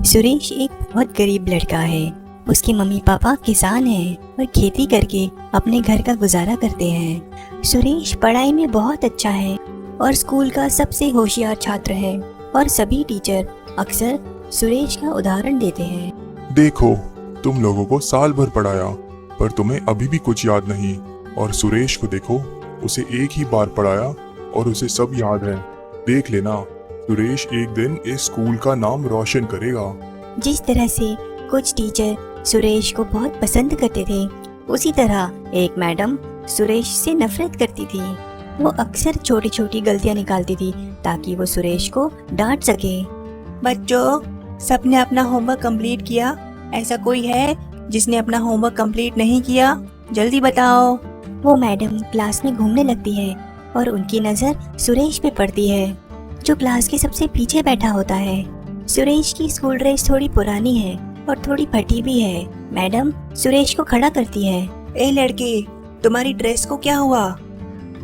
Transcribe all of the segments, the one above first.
सुरेश एक बहुत गरीब लड़का है। उसके मम्मी पापा किसान हैं और खेती करके अपने घर का गुजारा करते हैं। सुरेश पढ़ाई में बहुत अच्छा है और स्कूल का सबसे होशियार छात्र है और सभी टीचर अक्सर सुरेश का उदाहरण देते हैं। देखो, तुम लोगों को साल भर पढ़ाया पर तुम्हें अभी भी कुछ याद नहीं। और सुरेश को देखो, उसे एक ही बार पढ़ाया और उसे सब याद है। देख लेना, सुरेश एक दिन इस स्कूल का नाम रोशन करेगा। जिस तरह से कुछ टीचर सुरेश को बहुत पसंद करते थे, उसी तरह एक मैडम सुरेश से नफरत करती थी। वो अक्सर छोटी छोटी गलतियां निकालती थी ताकि वो सुरेश को डांट सके। बच्चों, सबने अपना होमवर्क कंप्लीट किया? ऐसा कोई है जिसने अपना होमवर्क कंप्लीट नहीं किया? जल्दी बताओ। वो मैडम क्लास में घूमने लगती है और उनकी नजर सुरेश पे पड़ती है, जो क्लास के सबसे पीछे बैठा होता है। सुरेश की स्कूल ड्रेस थोड़ी पुरानी है और थोड़ी फटी भी है। मैडम सुरेश को खड़ा करती है। ए लड़के, तुम्हारी ड्रेस को क्या हुआ?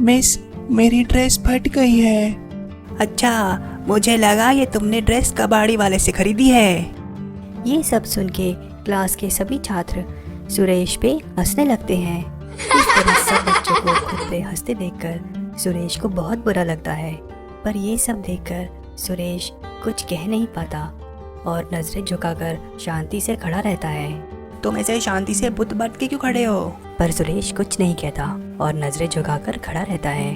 मिस, मेरी ड्रेस फट गई है। अच्छा, मुझे लगा ये तुमने ड्रेस कबाड़ी वाले से खरीदी है। ये सब सुन के क्लास के सभी छात्र सुरेश पे हंसने लगते हैं। इस तरह सब बच्चों को खुद पे हंसते देखकर सुरेश को बहुत बुरा लगता है, पर ये सब देखकर सुरेश कुछ कह नहीं पाता और नजरें झुकाकर शांति से खड़ा रहता है। तुम ऐसे शांति से बुत बाट के क्यों खड़े हो? पर सुरेश कुछ नहीं कहता और नजरें झुकाकर खड़ा रहता है।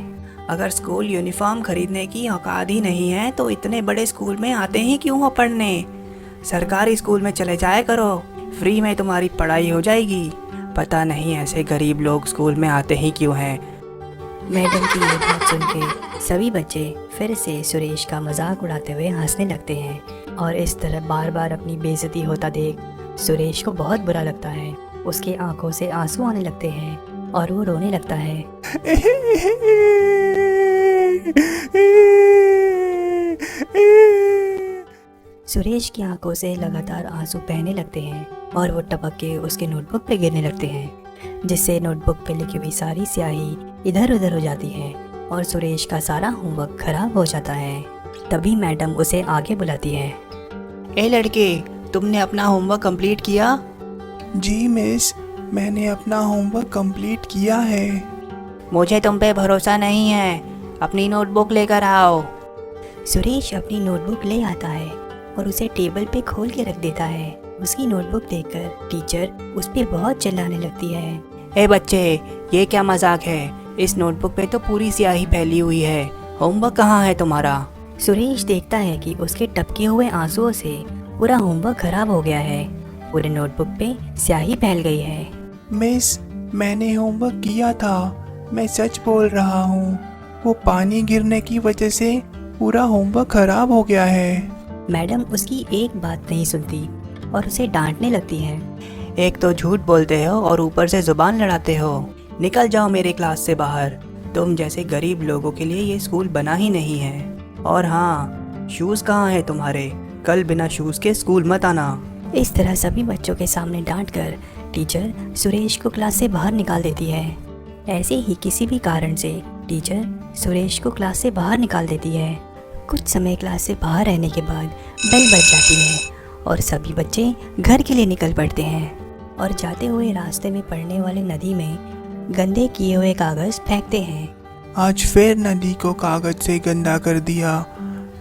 अगर स्कूल यूनिफॉर्म खरीदने की औकात ही नहीं है तो इतने बड़े स्कूल में आते ही क्यों हो पढ़ने? सरकारी स्कूल में चले जाया करो, फ्री में तुम्हारी पढ़ाई हो जाएगी। पता नहीं ऐसे गरीब लोग स्कूल में आते ही क्यों हैं। मैडम की ये बात सुन के सभी बच्चे फिर से सुरेश का मजाक उड़ाते हुए हंसने लगते हैं और इस तरह बार बार अपनी बेइज्जती होता देख सुरेश को बहुत बुरा लगता है। उसके आंखों से आंसू आने लगते हैं और वो रोने लगता है। सुरेश की आंखों से लगातार आंसू बहने लगते हैं और वो टपक के उसके नोटबुक पे गिरने लगते हैं, जिससे नोटबुक पे लिखी हुई सारी स्याही इधर उधर हो जाती है और सुरेश का सारा होमवर्क खराब हो जाता है। तभी मैडम उसे आगे बुलाती है। ए लड़के, तुमने अपना होमवर्क कंप्लीट किया? जी मिस, मैंने अपना होमवर्क कंप्लीट किया है। मुझे तुम पे भरोसा नहीं है, अपनी नोटबुक लेकर आओ। सुरेश अपनी नोटबुक ले आता है और उसे टेबल पे खोल के रख देता है। उसकी नोटबुक देखकर टीचर उस पे बहुत चिल्लाने लगती है। ए बच्चे, ये क्या मजाक है? इस नोटबुक पे तो पूरी स्याही फैली हुई है। होमवर्क कहाँ है तुम्हारा? सुरेश देखता है कि उसके टपके हुए आंसुओं से पूरा होमवर्क खराब हो गया है। पूरे नोटबुक पे स्याही फैल गई है। मिस, मैंने होमवर्क किया था, मैं सच बोल रहा हूँ। वो पानी गिरने की वजह से पूरा होमवर्क खराब हो गया है। मैडम उसकी एक बात नहीं सुनती और उसे डांटने लगती है। एक तो झूठ बोलते हो और ऊपर से जुबान लड़ाते हो। निकल जाओ मेरे क्लास से बाहर। तुम जैसे गरीब लोगों के लिए ये स्कूल बना ही नहीं है। और हाँ, शूज़ कहाँ है तुम्हारे? कल बिना शूज़ के स्कूल मत आना। इस तरह सभी बच्चों के सामने डांटकर टीचर सुरेश को क्लास से बाहर निकाल देती है। ऐसे ही किसी भी कारण से टीचर सुरेश को क्लास से बाहर निकाल देती है। कुछ समय क्लास से बाहर रहने के बाद बेल बज जाती है और सभी बच्चे घर के लिए निकल पड़ते हैं और जाते हुए रास्ते में पड़ने वाले नदी में गंदे किए हुए कागज फेंकते हैं। आज फिर नदी को कागज से गंदा कर दिया।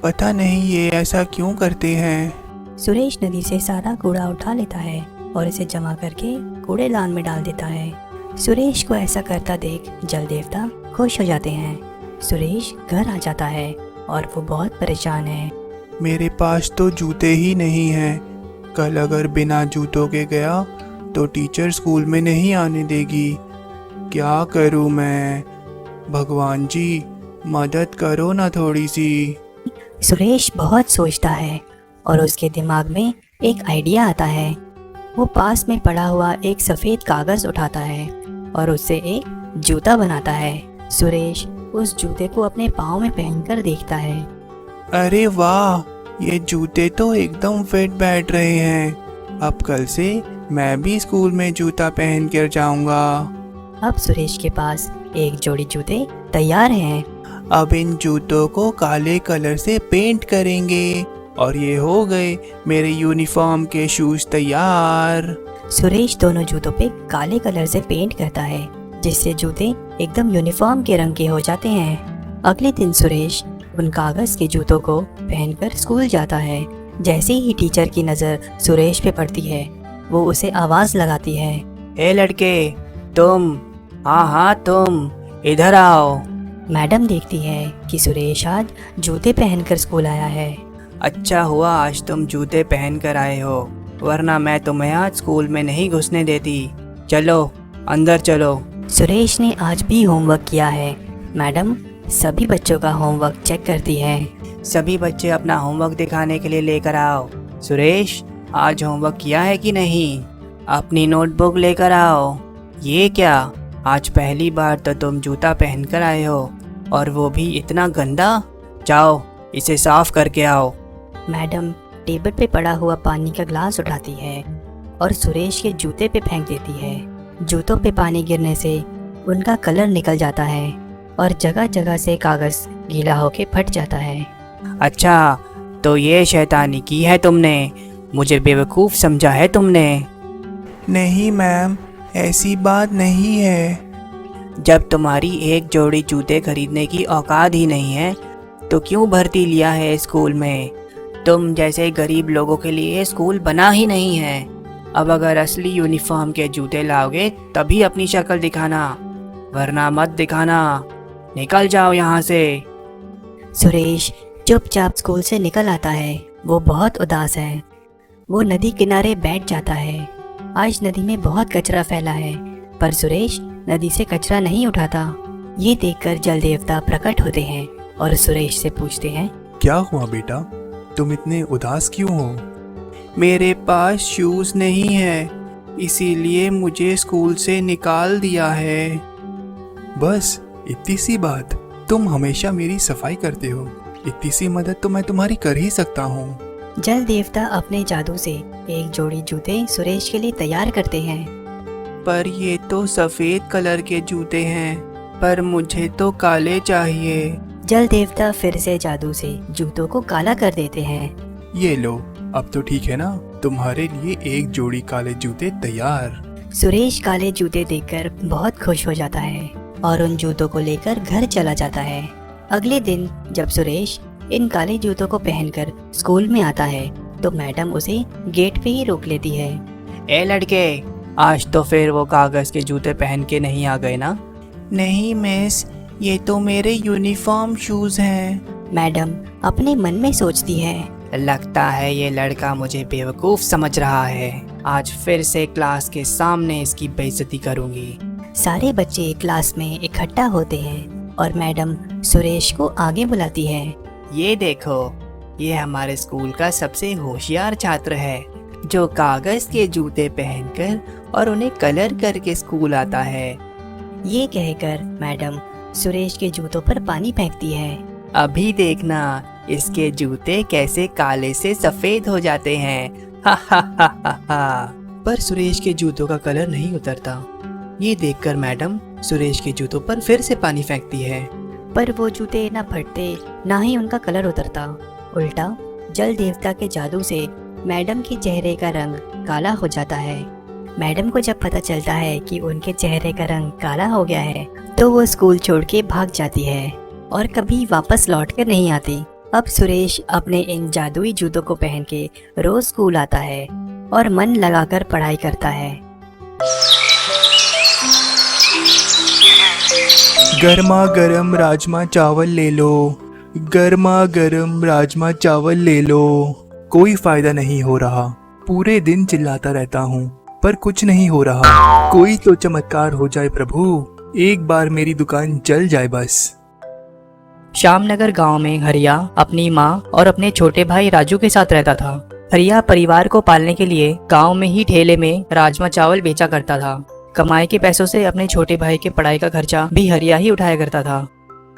पता नहीं ये ऐसा क्यों करते हैं। सुरेश नदी से सारा कूड़ा उठा लेता है और इसे जमा करके कूड़ेदान में डाल देता है। सुरेश को ऐसा करता देख जल देवता खुश हो जाते हैं। सुरेश घर आ जाता है और वो बहुत परेशान है। मेरे पास तो जूते ही नहीं हैं। कल अगर बिना जूतों के गया तो टीचर स्कूल में नहीं आने देगी। क्या करूं मैं? भगवान जी, मदद करो ना थोड़ी सी। सुरेश बहुत सोचता है और उसके दिमाग में एक आइडिया आता है। वो पास में पड़ा हुआ एक सफ़ेद कागज़ उठाता है और उससे एक जूता बनाता है। सुरेश उस जूते को अपने पाँव में पहनकर देखता है। अरे वाह, ये जूते तो एकदम फिट बैठ रहे हैं। अब कल से मैं भी स्कूल में जूता पहन कर जाऊंगा। अब सुरेश के पास एक जोड़ी जूते तैयार हैं। अब इन जूतों को काले कलर से पेंट करेंगे। और ये हो गए मेरे यूनिफॉर्म के शूज तैयार। सुरेश दोनों जूतों पे काले कलर से पेंट करता है, जिससे जूते एकदम यूनिफॉर्म के रंग के हो जाते हैं। अगले दिन सुरेश उन कागज के जूतों को पहनकर स्कूल जाता है। जैसे ही टीचर की नज़र सुरेश पे पड़ती है, वो उसे आवाज़ लगाती है। ए लड़के, तुम, हाँ तुम इधर आओ। मैडम देखती है कि सुरेश आज जूते पहनकर स्कूल आया है। अच्छा हुआ आज तुम जूते पहन कर आए हो, वरना मैं तुम्हें आज स्कूल में नहीं घुसने देती। चलो अंदर चलो। सुरेश ने आज भी होमवर्क किया है। मैडम सभी बच्चों का होमवर्क चेक करती है। सभी बच्चे अपना होमवर्क दिखाने के लिए लेकर आओ। सुरेश, आज होमवर्क किया है कि नहीं? अपनी नोटबुक लेकर आओ। ये क्या, आज पहली बार तो तुम जूता पहन कर आए हो, और वो भी इतना गंदा। जाओ इसे साफ करके आओ। मैडम टेबल पे पड़ा हुआ पानी का ग्लास उठाती है और सुरेश के जूते पे फेंक देती है। जूतों पे पानी गिरने से उनका कलर निकल जाता है और जगह जगह से कागज गीला होके फट जाता है। अच्छा, तो ये शैतानी की है तुमने? मुझे बेवकूफ़ समझा है तुमने? नहीं मैम, ऐसी बात नहीं है। जब तुम्हारी एक जोड़ी जूते खरीदने की औकात ही नहीं है, तो क्यों भर्ती लिया है स्कूल में? तुम जैसे गरीब लोगों के लिए स्कूल बना ही नहीं है। अब अगर असली यूनिफॉर्म के जूते लाओगे तभी अपनी शक्ल दिखाना, वरना मत दिखाना। निकल जाओ यहाँ से। सुरेश चुपचाप स्कूल से निकल आता है। वो बहुत उदास है। वो नदी किनारे बैठ जाता है। आज नदी में बहुत कचरा फैला है, पर सुरेश नदी से कचरा नहीं उठाता। ये देखकर जल देवता प्रकट होते हैं और सुरेश से पूछते हैं, क्या हुआ बेटा, तुम इतने उदास क्यों हो? मेरे पास शूज नहीं है, इसीलिए मुझे स्कूल से निकाल दिया है। बस इतनी सी बात? तुम हमेशा मेरी सफाई करते हो, इतनी सी मदद तो मैं तुम्हारी कर ही सकता हूँ। जल देवता अपने जादू से एक जोड़ी जूते सुरेश के लिए तैयार करते हैं। पर ये तो सफेद कलर के जूते हैं, पर मुझे तो काले चाहिए। जल देवता फिर से जादू से जूतों को काला कर देते हैं। ये लो, अब तो ठीक है ना? तुम्हारे लिए एक जोड़ी काले जूते तैयार। सुरेश काले जूते देखकर बहुत खुश हो जाता है और उन जूतों को लेकर घर चला जाता है। अगले दिन जब सुरेश इन काले जूतों को पहनकर स्कूल में आता है, तो मैडम उसे गेट पे ही रोक लेती है। ए लड़के, आज तो फिर वो कागज के जूते पहन के नहीं आ गए ना? नहीं मिस, ये तो मेरे यूनिफॉर्म शूज हैं। मैडम अपने मन में सोचती है, लगता है ये लड़का मुझे बेवकूफ़ समझ रहा है। आज फिर से क्लास के सामने इसकी बेइज्जती करूंगी। सारे बच्चे क्लास में इकट्ठा होते हैं और मैडम सुरेश को आगे बुलाती है। ये देखो, ये हमारे स्कूल का सबसे होशियार छात्र है, जो कागज के जूते पहनकर और उन्हें कलर करके स्कूल आता है। ये कहकर मैडम सुरेश के जूतों पर पानी फेंकती है। अभी देखना इसके जूते कैसे काले से सफेद हो जाते हैं। हा हा हा हा हा। पर सुरेश के जूतों का कलर नहीं उतरता। ये देखकर मैडम सुरेश के जूतों पर फिर से पानी फेंकती है। पर वो जूते ना फटते ना ही उनका कलर उतरता। उल्टा जल देवता के जादू से मैडम के चेहरे का रंग काला हो जाता है। मैडम को जब पता चलता है कि उनके चेहरे का रंग काला हो गया है, तो वो स्कूल छोड़ के भाग जाती है और कभी वापस लौट कर नहीं आती। अब सुरेश अपने इन जादुई जूतों को पहन के रोज स्कूल आता है और मन लगाकर पढ़ाई करता है। गर्मा गर्म राजमा चावल ले लो, गर्मा गर्म राजमा चावल ले लो। कोई फायदा नहीं हो रहा, पूरे दिन चिल्लाता रहता हूँ पर कुछ नहीं हो रहा। कोई तो चमत्कार हो जाए प्रभु, एक बार मेरी दुकान जल जाए बस। श्यामनगर गांव में हरिया अपनी माँ और अपने छोटे भाई राजू के साथ रहता था। हरिया परिवार को पालने के लिए गांव में ही ठेले में राजमा चावल बेचा करता था। कमाई के पैसों से अपने छोटे भाई के पढ़ाई का खर्चा भी हरिया ही उठाया करता था।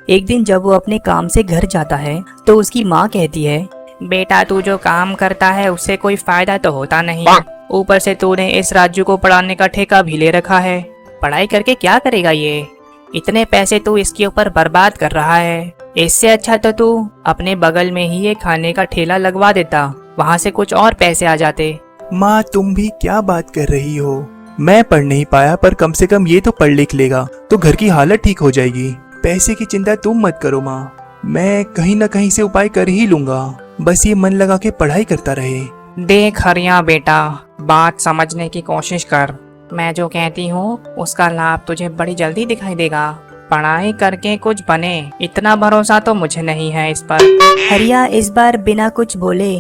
एक दिन जब वो अपने काम से घर जाता है, तो उसकी माँ कहती है, बेटा तू जो काम करता है उससे कोई फायदा तो होता नहीं, ऊपर से तूने इस राजू को पढ़ाने का ठेका भी ले रखा है। पढ़ाई करके क्या करेगा ये? इतने पैसे तू इसके ऊपर बर्बाद कर रहा है। इससे अच्छा तो तू अपने बगल में ही एक खाने का ठेला लगवा देता, वहाँ से कुछ और पैसे आ जाते। माँ तुम भी क्या बात कर रही हो? मैं पढ़ नहीं पाया पर कम से कम ये तो पढ़ लिख लेगा तो घर की हालत ठीक हो जाएगी। पैसे की चिंता तुम मत करो माँ, मैं कहीं ना कहीं से उपाय कर ही लूंगा, बस ये मन लगा के पढ़ाई करता रहे। देख हरिया बेटा, बात समझने की कोशिश कर। मैं जो कहती हूँ उसका लाभ तुझे बड़ी जल्दी दिखाई देगा। पढ़ाई करके कुछ बने, इतना भरोसा तो मुझे नहीं है इस पर। हरिया इस बार बिना कुछ बोले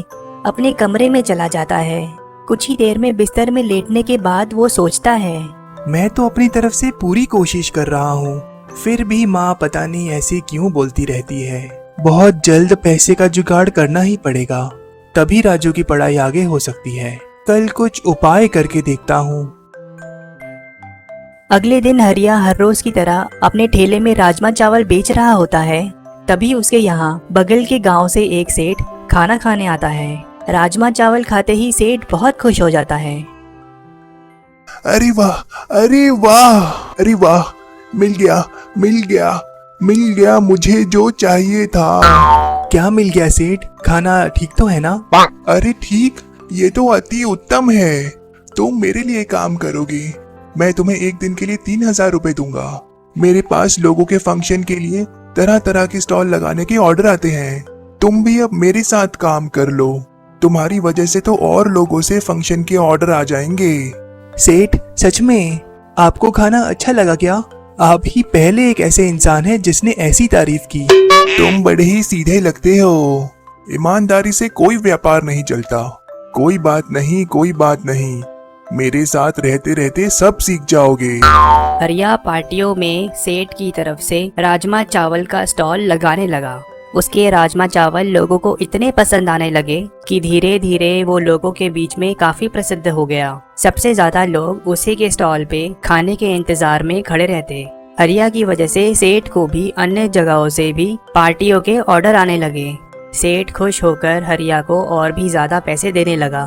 अपने कमरे में चला जाता है। कुछ ही देर में बिस्तर में लेटने के बाद वो सोचता है, मैं तो अपनी तरफ से पूरी कोशिश कर रहा हूँ, फिर भी माँ पता नहीं ऐसे क्यों बोलती रहती है। बहुत जल्द पैसे का जुगाड़ करना ही पड़ेगा, तभी राजू की पढ़ाई आगे हो सकती है। कल कुछ उपाय करके देखता हूँ। अगले दिन हरिया हर रोज की तरह अपने ठेले में राजमा चावल बेच रहा होता है। तभी उसके यहाँ बगल के गांव से एक सेठ खाना खाने आता है। राजमा चावल खाते ही सेठ बहुत खुश हो जाता है। अरे वाह, अरे वाह, अरे वाह, मिल गया, मिल गया, मिल गया मुझे जो चाहिए था। क्या मिल गया सेठ? खाना ठीक तो है ना? अरे ठीक, ये तो अति उत्तम है। तुम मेरे लिए काम करोगी, मैं तुम्हें एक दिन के लिए 3,000 रुपए दूंगा। मेरे पास लोगों के फंक्शन के लिए तरह तरह के स्टॉल लगाने के ऑर्डर आते हैं। तुम भी अब मेरे साथ काम कर लो, तुम्हारी वजह से तो और लोगों से फंक्शन के ऑर्डर आ जाएंगे। सेठ सच में आपको खाना अच्छा लगा क्या? आप ही पहले एक ऐसे इंसान हैं जिसने ऐसी तारीफ की। तुम बड़े ही सीधे लगते हो, ईमानदारी से कोई व्यापार नहीं चलता। कोई बात नहीं, कोई बात नहीं, मेरे साथ रहते रहते सब सीख जाओगे। हरिया पार्टियों में सेठ की तरफ से राजमा चावल का स्टॉल लगाने लगा। उसके राजमा चावल लोगों को इतने पसंद आने लगे कि धीरे धीरे वो लोगों के बीच में काफी प्रसिद्ध हो गया। सबसे ज्यादा लोग उसी के स्टॉल पे खाने के इंतजार में खड़े रहते। हरिया की वजह से सेठ को भी अन्य जगहों से भी पार्टियों के ऑर्डर आने लगे। सेठ खुश होकर हरिया को और भी ज्यादा पैसे देने लगा।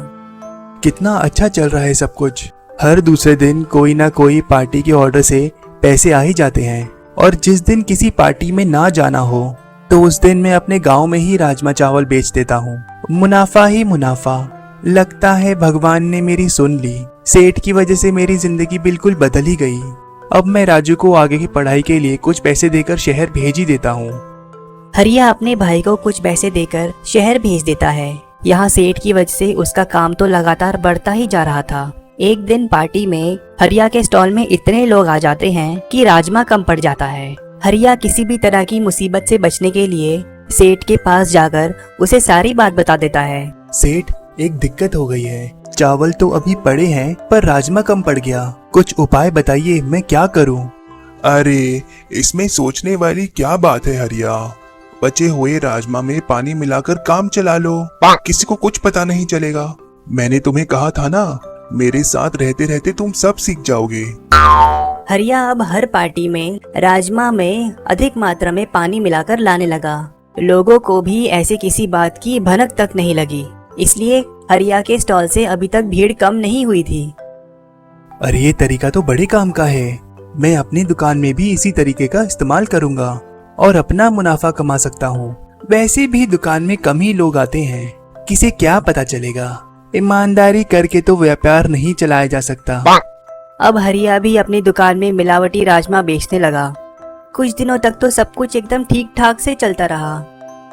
कितना अच्छा चल रहा है सब कुछ। हर दूसरे दिन कोई ना कोई पार्टी के ऑर्डर से पैसे आ ही जाते हैं, और जिस दिन किसी पार्टी में ना जाना हो तो उस दिन मैं अपने गांव में ही राजमा चावल बेच देता हूँ। मुनाफा ही मुनाफा। लगता है भगवान ने मेरी सुन ली। सेठ की वजह से मेरी जिंदगी बिल्कुल बदल ही गई। अब मैं राजू को आगे की पढ़ाई के लिए कुछ पैसे देकर शहर भेज ही देता हूँ। हरिया अपने भाई को कुछ पैसे देकर शहर भेज देता है। यहाँ सेठ की वजह से उसका काम तो लगातार बढ़ता ही जा रहा था। एक दिन पार्टी में हरिया के स्टॉल में इतने लोग आ जाते हैं कि राजमा कम पड़ जाता है। हरिया किसी भी तरह की मुसीबत से बचने के लिए सेठ के पास जाकर उसे सारी बात बता देता है। सेठ, एक दिक्कत हो गई है। चावल तो अभी पड़े हैं पर राजमा कम पड़ गया। कुछ उपाय बताइए, मैं क्या करूं? अरे इसमें सोचने वाली क्या बात है हरिया, बचे हुए राजमा में पानी मिलाकर काम चला लो, किसी को कुछ पता नहीं चलेगा। मैंने तुम्हें कहा था ना, मेरे साथ रहते रहते तुम सब सीख जाओगे। हरिया अब हर पार्टी में राजमा में अधिक मात्रा में पानी मिलाकर लाने लगा। लोगों को भी ऐसे किसी बात की भनक तक नहीं लगी, इसलिए हरिया के स्टॉल से अभी तक भीड़ कम नहीं हुई थी। अरे ये तरीका तो बड़े काम का है। मैं अपनी दुकान में भी इसी तरीके का इस्तेमाल करूंगा और अपना मुनाफा कमा सकता हूँ। वैसे भी दुकान में कम ही लोग आते हैं, किसे क्या पता चलेगा। ईमानदारी करके तो व्यापार नहीं चलाया जा सकता। अब हरिया भी अपनी दुकान में मिलावटी राजमा बेचने लगा। कुछ दिनों तक तो सब कुछ एकदम ठीक ठाक से चलता रहा।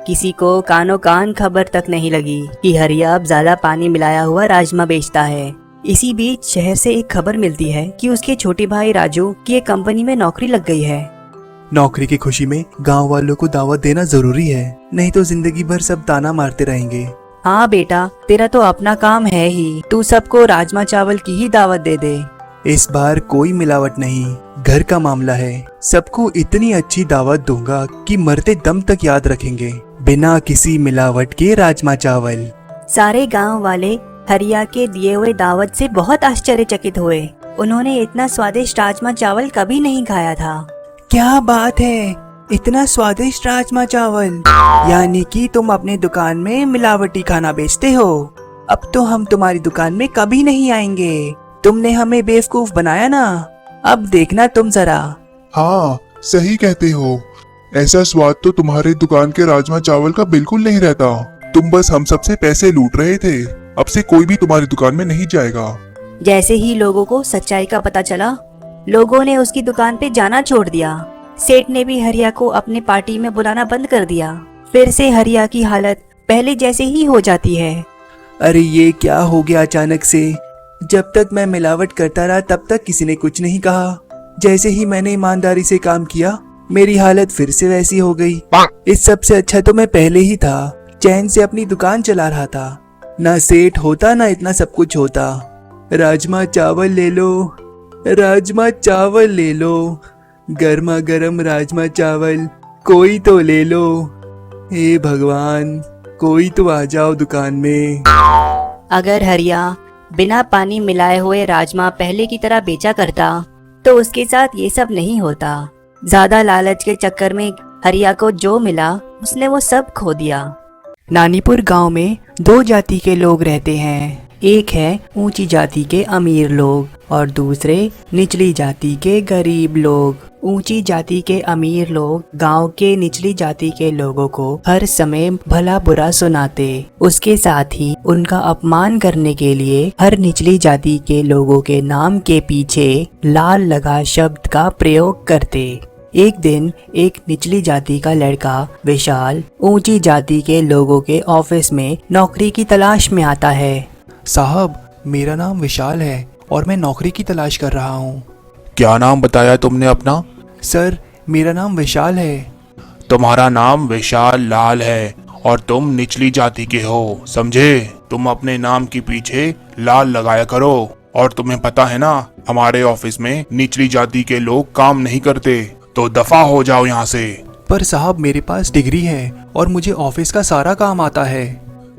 किसी को कानो कान खबर तक नहीं लगी कि हरिया अब ज्यादा पानी मिलाया हुआ राजमा बेचता है। इसी बीच शहर से एक खबर मिलती है कि उसके छोटे भाई राजू की एक कंपनी में नौकरी लग गई है। नौकरी की खुशी में गांव वालों को दावत देना जरूरी है, नहीं तो जिंदगी भर सब ताना मारते रहेंगे। हाँ बेटा, तेरा तो अपना काम है ही, तू सबको राजमा चावल की ही दावत दे दे। इस बार कोई मिलावट नहीं, घर का मामला है। सबको इतनी अच्छी दावत दूंगा कि मरते दम तक याद रखेंगे, बिना किसी मिलावट के राजमा चावल। सारे गांव वाले हरिया के दिए हुए दावत से बहुत आश्चर्यचकित हुए। उन्होंने इतना स्वादिष्ट राजमा चावल कभी नहीं खाया था। क्या बात है, इतना स्वादिष्ट राजमा चावल! यानी कि तुम अपने दुकान में मिलावटी खाना बेचते हो। अब तो हम तुम्हारी दुकान में कभी नहीं आएंगे। तुमने हमें बेवकूफ बनाया ना, अब देखना तुम जरा। हाँ सही कहते हो, ऐसा स्वाद तो तुम्हारे दुकान के राजमा चावल का बिल्कुल नहीं रहता। तुम बस हम सबसे पैसे लूट रहे थे। अब से कोई भी तुम्हारी दुकान में नहीं जाएगा। जैसे ही लोगों को सच्चाई का पता चला, लोगों ने उसकी दुकान पे जाना छोड़ दिया। सेठ ने भी हरिया को अपने पार्टी में बुलाना बंद कर दिया। फिर से हरिया की हालत पहले जैसे ही हो जाती है। अरे ये क्या हो गया अचानक से? जब तक मैं मिलावट करता रहा तब तक किसी ने कुछ नहीं कहा। जैसे ही मैंने ईमानदारी से काम किया, मेरी हालत फिर से वैसी हो गई। इस सबसे अच्छा तो मैं पहले ही था, चैन से अपनी दुकान चला रहा था। ना सेठ होता ना इतना सब कुछ होता। राजमा चावल ले लो, राजमा चावल ले लो, गर्मा गर्म राजमा चावल कोई तो ले लो। हे भगवान, कोई तो आ जाओ दुकान में। अगर हरिया बिना पानी मिलाए हुए राजमा पहले की तरह बेचा करता तो उसके साथ ये सब नहीं होता। ज्यादा लालच के चक्कर में हरिया को जो मिला उसने वो सब खो दिया। नानीपुर गांव में 2 जाति के लोग रहते हैं। एक है ऊंची जाति के अमीर लोग और दूसरे निचली जाति के गरीब लोग। ऊंची जाति के अमीर लोग गांव के निचली जाति के लोगों को हर समय भला बुरा सुनाते। उसके साथ ही उनका अपमान करने के लिए हर निचली जाति के लोगों के नाम के पीछे लाल लगा शब्द का प्रयोग करते। एक दिन एक निचली जाति का लड़का विशाल ऊंची जाति के लोगों के ऑफिस में नौकरी की तलाश में आता है। साहब, मेरा नाम विशाल है और मैं नौकरी की तलाश कर रहा हूँ। क्या नाम बताया तुमने अपना? सर, मेरा नाम विशाल है। तुम्हारा नाम विशाल लाल है और तुम निचली जाति के हो, समझे? तुम अपने नाम के पीछे लाल लगाया करो। और तुम्हें पता है ना, हमारे ऑफिस में निचली जाति के लोग काम नहीं करते, तो दफा हो जाओ यहाँ से। पर साहब, मेरे पास डिग्री है और मुझे ऑफिस का सारा काम आता है।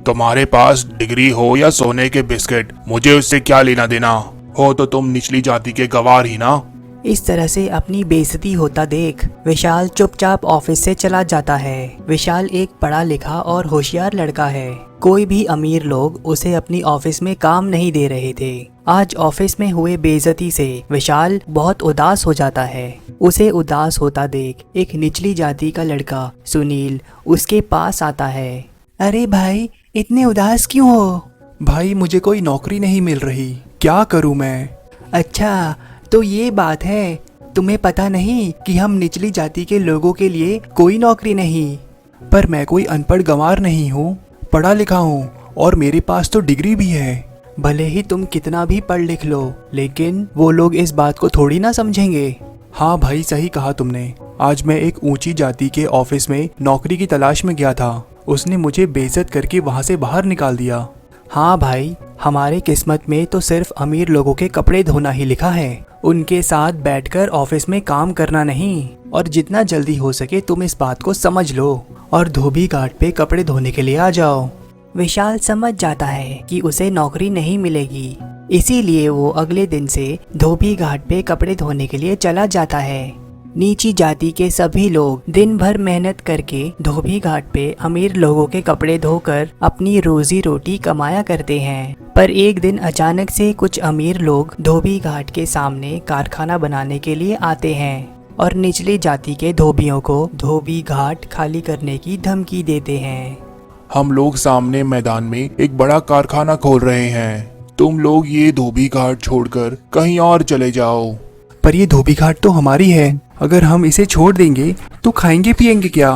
तुम्हारे पास डिग्री हो या सोने के बिस्किट, मुझे उससे क्या लेना देना। हो तो तुम निचली जाति के गवार ही ना। इस तरह से अपनी बेइज्जती होता देख विशाल चुपचाप ऑफिस से चला जाता है। विशाल एक पढ़ा लिखा और होशियार लड़का है। कोई भी अमीर लोग उसे अपनी ऑफिस में काम नहीं दे रहे थे। आज ऑफिस में हुए बेइज्जती से विशाल बहुत उदास हो जाता है। उसे उदास होता देख एक निचली जाति का लड़का सुनील उसके पास आता है। अरे भाई, इतने उदास क्यों हो? भाई, मुझे कोई नौकरी नहीं मिल रही, क्या करूं मैं? अच्छा, तो ये बात है। तुम्हें पता नहीं कि हम निचली जाति के लोगों के लिए कोई नौकरी नहीं। पर मैं कोई अनपढ़ गंवार नहीं हूँ, पढ़ा लिखा हूँ और मेरे पास तो डिग्री भी है। भले ही तुम कितना भी पढ़ लिख लो, लेकिन वो लोग इस बात को थोड़ी ना समझेंगे। हाँ भाई, सही कहा तुमने। आज मैं एक ऊंची जाति के ऑफिस में नौकरी की तलाश में गया था। उसने मुझे बेइज्जत करके वहाँ से बाहर निकाल दिया। हाँ भाई, हमारे किस्मत में तो सिर्फ अमीर लोगों के कपड़े धोना ही लिखा है, उनके साथ बैठकर ऑफिस में काम करना नहीं। और जितना जल्दी हो सके तुम इस बात को समझ लो और धोबी घाट पे कपड़े धोने के लिए आ जाओ। विशाल समझ जाता है कि उसे नौकरी नहीं मिलेगी, इसीलिए वो अगले दिन से धोबी घाट पे कपड़े धोने के लिए चला जाता है। नीची जाति के सभी लोग दिन भर मेहनत करके धोबी घाट पे अमीर लोगों के कपड़े धोकर अपनी रोजी रोटी कमाया करते हैं। पर एक दिन अचानक से कुछ अमीर लोग धोबी घाट के सामने कारखाना बनाने के लिए आते हैं और निचली जाति के धोबियों को धोबी घाट खाली करने की धमकी देते हैं। हम लोग सामने मैदान में एक बड़ा कारखाना खोल रहे हैं, तुम लोग ये धोबी घाट छोड़कर कहीं और चले जाओ। पर ये धोबी घाट तो हमारी है, अगर हम इसे छोड़ देंगे तो खाएंगे पिएंगे क्या?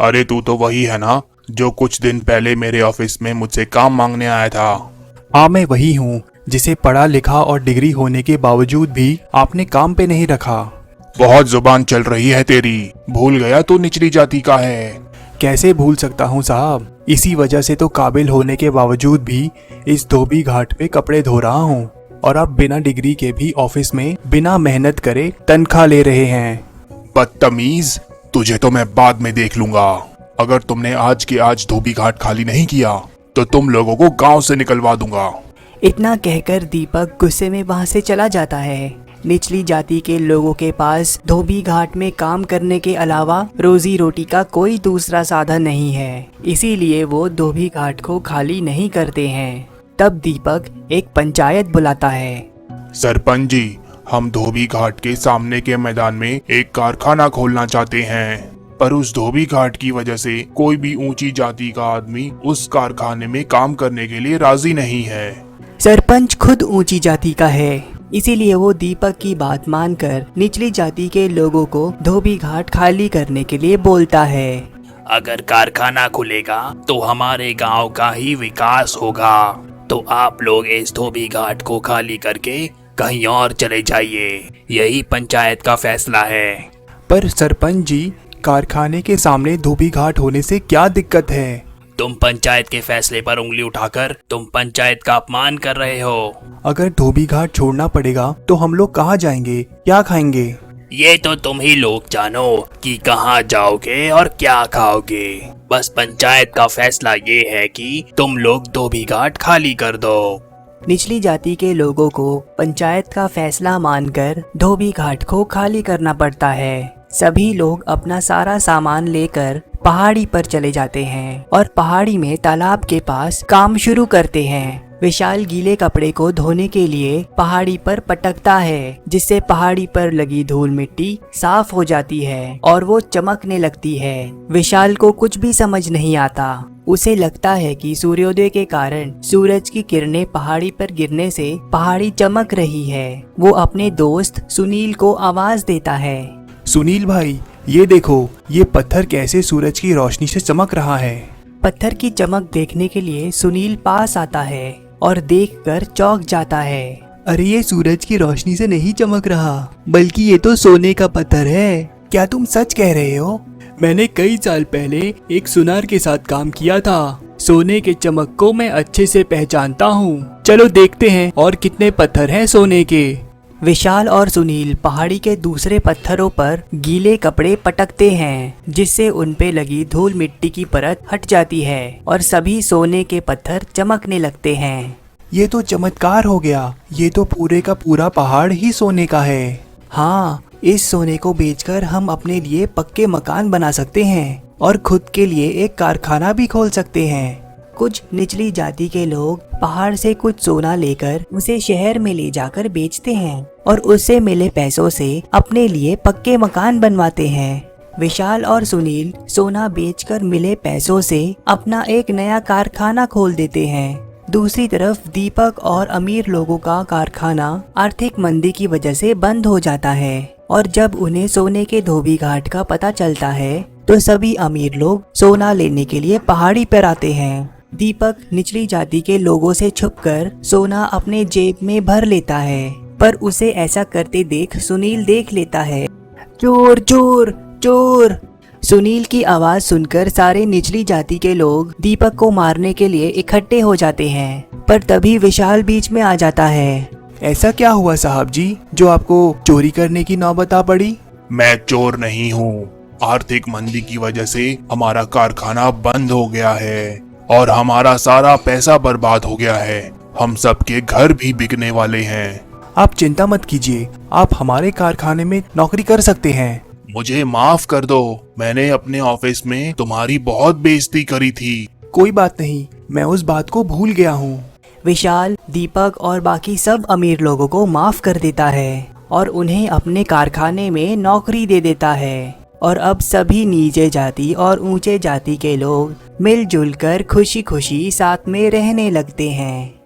अरे तू तो वही है ना जो कुछ दिन पहले मेरे ऑफिस में मुझसे काम मांगने आया था। हाँ, मैं वही हूँ जिसे पढ़ा लिखा और डिग्री होने के बावजूद भी आपने काम पे नहीं रखा। बहुत जुबान चल रही है तेरी, भूल गया तू निचली जाति का है। कैसे भूल सकता हूँ साहब, इसी वजह से तो काबिल होने के बावजूद भी इस धोबी घाट पे कपड़े धो रहा हूँ और आप बिना डिग्री के भी ऑफिस में बिना मेहनत करे तनख्वाह ले रहे हैं। बदतमीज, तुझे तो मैं बाद में देख लूंगा। अगर तुमने आज के आज धोबी घाट खाली नहीं किया तो तुम लोगों को गांव से निकलवा दूंगा। इतना कहकर दीपक गुस्से में वहां से चला जाता है। निचली जाति के लोगों के पास धोबी घाट में काम करने के अलावा रोजी रोटी का कोई दूसरा साधन नहीं है, इसीलिए वो धोबी घाट को खाली नहीं करते हैं। तब दीपक एक पंचायत बुलाता है। सरपंच जी, हम धोबी घाट के सामने के मैदान में एक कारखाना खोलना चाहते हैं, पर उस धोबी घाट की वजह से कोई भी ऊंची जाति का आदमी उस कारखाने में काम करने के लिए राजी नहीं है। सरपंच खुद ऊंची जाति का है, इसीलिए वो दीपक की बात मानकर निचली जाति के लोगों को धोबी घाट खाली करने के लिए बोलता है। अगर कारखाना खुलेगा तो हमारे गांव का ही विकास होगा, तो आप लोग इस धोबी घाट को खाली करके कहीं और चले जाइए, यही पंचायत का फैसला है। पर सरपंच जी, कारखाने के सामने धोबी घाट होने से क्या दिक्कत है? तुम पंचायत के फैसले पर उंगली उठाकर तुम पंचायत का अपमान कर रहे हो। अगर धोबी घाट छोड़ना पड़ेगा तो हम लोग कहाँ जाएंगे, क्या खाएंगे? ये तो तुम ही लोग जानो कि कहाँ जाओगे और क्या खाओगे। बस पंचायत का फैसला ये है कि तुम लोग धोबी घाट खाली कर दो। निचली जाति के लोगों को पंचायत का फैसला मानकर धोबी घाट को खाली करना पड़ता है। सभी लोग अपना सारा सामान लेकर पहाड़ी पर चले जाते हैं और पहाड़ी में तालाब के पास काम शुरू करते हैं। विशाल गीले कपड़े को धोने के लिए पहाड़ी पर पटकता है, जिससे पहाड़ी पर लगी धूल मिट्टी साफ हो जाती है और वो चमकने लगती है। विशाल को कुछ भी समझ नहीं आता। उसे लगता है कि सूर्योदय के कारण सूरज की किरणें पहाड़ी पर गिरने से पहाड़ी चमक रही है। वो अपने दोस्त सुनील को आवाज देता है। सुनील भाई, ये देखो, ये पत्थर कैसे सूरज की रोशनी से चमक रहा है। पत्थर की चमक देखने के लिए सुनील पास आता है और देखकर चौंक जाता है। अरे ये सूरज की रोशनी से नहीं चमक रहा, बल्कि ये तो सोने का पत्थर है। क्या तुम सच कह रहे हो? मैंने कई साल पहले एक सुनार के साथ काम किया था। सोने के चमक को मैं अच्छे से पहचानता हूँ। चलो देखते हैं और कितने पत्थर हैं सोने के। विशाल और सुनील पहाड़ी के दूसरे पत्थरों पर गीले कपड़े पटकते हैं, जिससे उन पे लगी धूल मिट्टी की परत हट जाती है और सभी सोने के पत्थर चमकने लगते हैं। ये तो चमत्कार हो गया। ये तो पूरे का पूरा पहाड़ ही सोने का है। हाँ, इस सोने को बेचकर हम अपने लिए पक्के मकान बना सकते हैं और खुद के लिए एक कारखाना भी खोल सकते हैं। कुछ निचली जाति के लोग पहाड़ से कुछ सोना लेकर उसे शहर में ले जाकर बेचते हैं और उससे मिले पैसों से अपने लिए पक्के मकान बनवाते हैं। विशाल और सुनील सोना बेचकर मिले पैसों से अपना एक नया कारखाना खोल देते हैं। दूसरी तरफ दीपक और अमीर लोगों का कारखाना आर्थिक मंदी की वजह से बंद हो जाता है और जब उन्हें सोने के धोबी घाट का पता चलता है तो सभी अमीर लोग सोना लेने के लिए पहाड़ी पर आते हैं। दीपक निचली जाति के लोगों से छुपकर सोना अपने जेब में भर लेता है, पर उसे ऐसा करते देख सुनील देख लेता है। चोर चोर चोर! सुनील की आवाज सुनकर सारे निचली जाति के लोग दीपक को मारने के लिए इकट्ठे हो जाते हैं, पर तभी विशाल बीच में आ जाता है। ऐसा क्या हुआ साहब जी, जो आपको चोरी करने की नौबत आ पड़ी? मैं चोर नहीं हूँ। आर्थिक मंदी की वजह से हमारा कारखाना बंद हो गया है और हमारा सारा पैसा बर्बाद हो गया है। हम सबके घर भी बिकने वाले हैं। आप चिंता मत कीजिए, आप हमारे कारखाने में नौकरी कर सकते हैं। मुझे माफ कर दो, मैंने अपने ऑफिस में तुम्हारी बहुत बेइज्जती करी थी। कोई बात नहीं, मैं उस बात को भूल गया हूँ। विशाल, दीपक और बाकी सब अमीर लोगों को माफ कर देता है और उन्हें अपने कारखाने में नौकरी दे देता है और अब सभी नीचे जाति और ऊंचे जाति के लोग मिलजुल कर खुशी खुशी साथ में रहने लगते हैं।